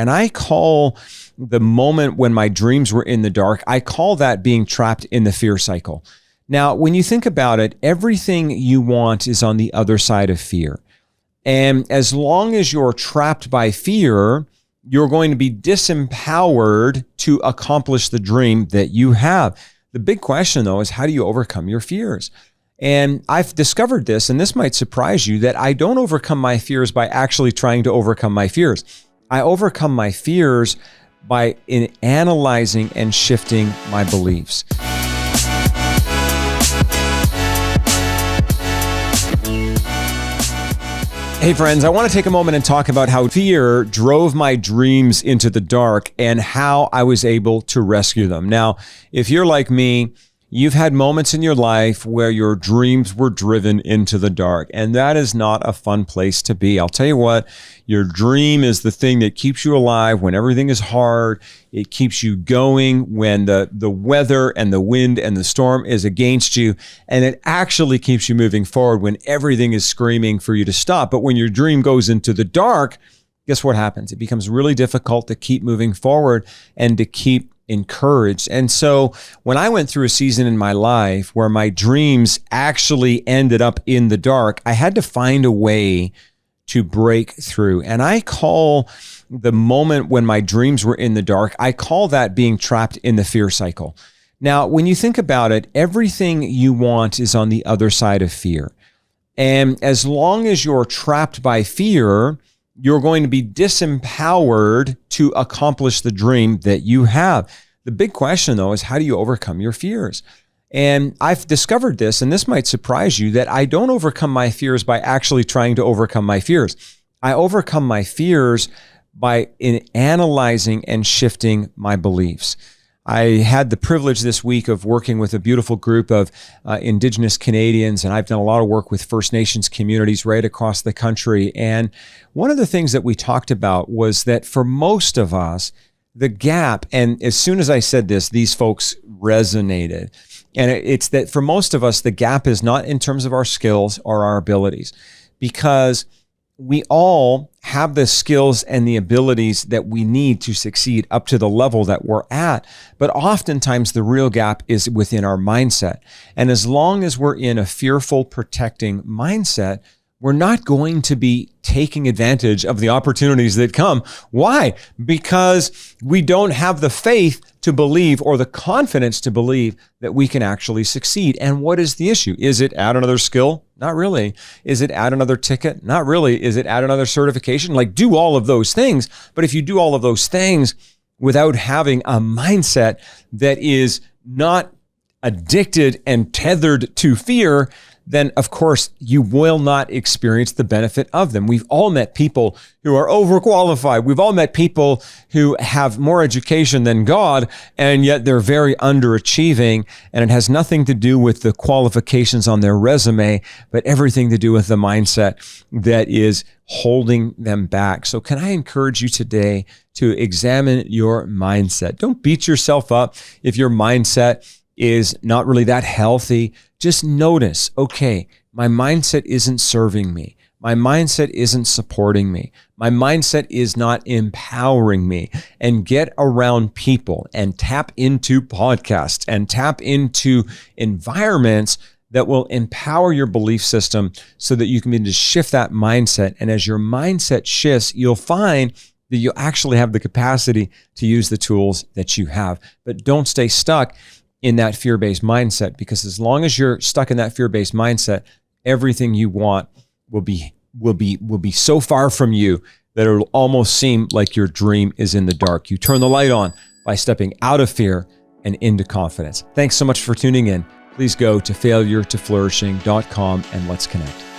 And I call the moment when my dreams were in the dark, I call that being trapped in the fear cycle. Now, when you think about it, everything you want is on the other side of fear. And as long as you're trapped by fear, you're going to be disempowered to accomplish the dream that you have. The big question, though, is how do you overcome your fears? And I've discovered this, and this might surprise you, that I don't overcome my fears by actually trying to overcome my fears. I overcome my fears by analyzing and shifting my beliefs. Hey friends, I want to take a moment and talk about how fear drove my dreams into the dark and how I was able to rescue them. Now, if you're like me, you've had moments in your life where your dreams were driven into the dark, and that is not a fun place to be. I'll tell you what, your dream is the thing that keeps you alive when everything is hard. It keeps you going when the weather and the wind and the storm is against you, and it actually keeps you moving forward when everything is screaming for you to stop. But when your dream goes into the dark, guess what happens? It becomes really difficult to keep moving forward and to keep encouraged. And so when I went through a season in my life where my dreams actually ended up in the dark, I had to find a way to break through. And I call the moment when my dreams were in the dark, I call that being trapped in the fear cycle. Now, when you think about it, everything you want is on the other side of fear. And as long as you're trapped by fear, you're going to be disempowered to accomplish the dream that you have. The big question, though, is how do you overcome your fears? And I've discovered this, and this might surprise you, that I don't overcome my fears by actually trying to overcome my fears. I overcome my fears by analyzing and shifting my beliefs. I had the privilege this week of working with a beautiful group of Indigenous Canadians, and I've done a lot of work with First Nations communities right across the country. And one of the things that we talked about was that for most of us, the gap, and as soon as I said this, these folks resonated. And it's that for most of us, the gap is not in terms of our skills or our abilities, because we all have the skills and the abilities that we need to succeed up to the level that we're at. But oftentimes the real gap is within our mindset. And as long as we're in a fearful, protecting mindset, we're not going to be taking advantage of the opportunities that come. Why? Because we don't have the faith to believe or the confidence to believe that we can actually succeed. And what is the issue? Is it add another skill? Not really. Is it add another ticket? Not really. Is it add another certification? Like, do all of those things. But if you do all of those things without having a mindset that is not addicted and tethered to fear, then of course you will not experience the benefit of them. We've all met people who are overqualified. We've all met people who have more education than God, and yet they're very underachieving, and it has nothing to do with the qualifications on their resume, but everything to do with the mindset that is holding them back. So can I encourage you today to examine your mindset? Don't beat yourself up if your mindset is not really that healthy. Just notice, okay, my mindset isn't serving me. My mindset isn't supporting me. My mindset is not empowering me. And get around people and tap into podcasts and tap into environments that will empower your belief system so that you can begin to shift that mindset. And as your mindset shifts, you'll find that you actually have the capacity to use the tools that you have. But don't stay stuck in that fear-based mindset, because as long as you're stuck in that fear-based mindset, everything you want will be so far from you that it'll almost seem like your dream is in the dark. You turn the light on by stepping out of fear and into confidence. Thanks so much for tuning in. Please go to failuretoflourishing.com and let's connect.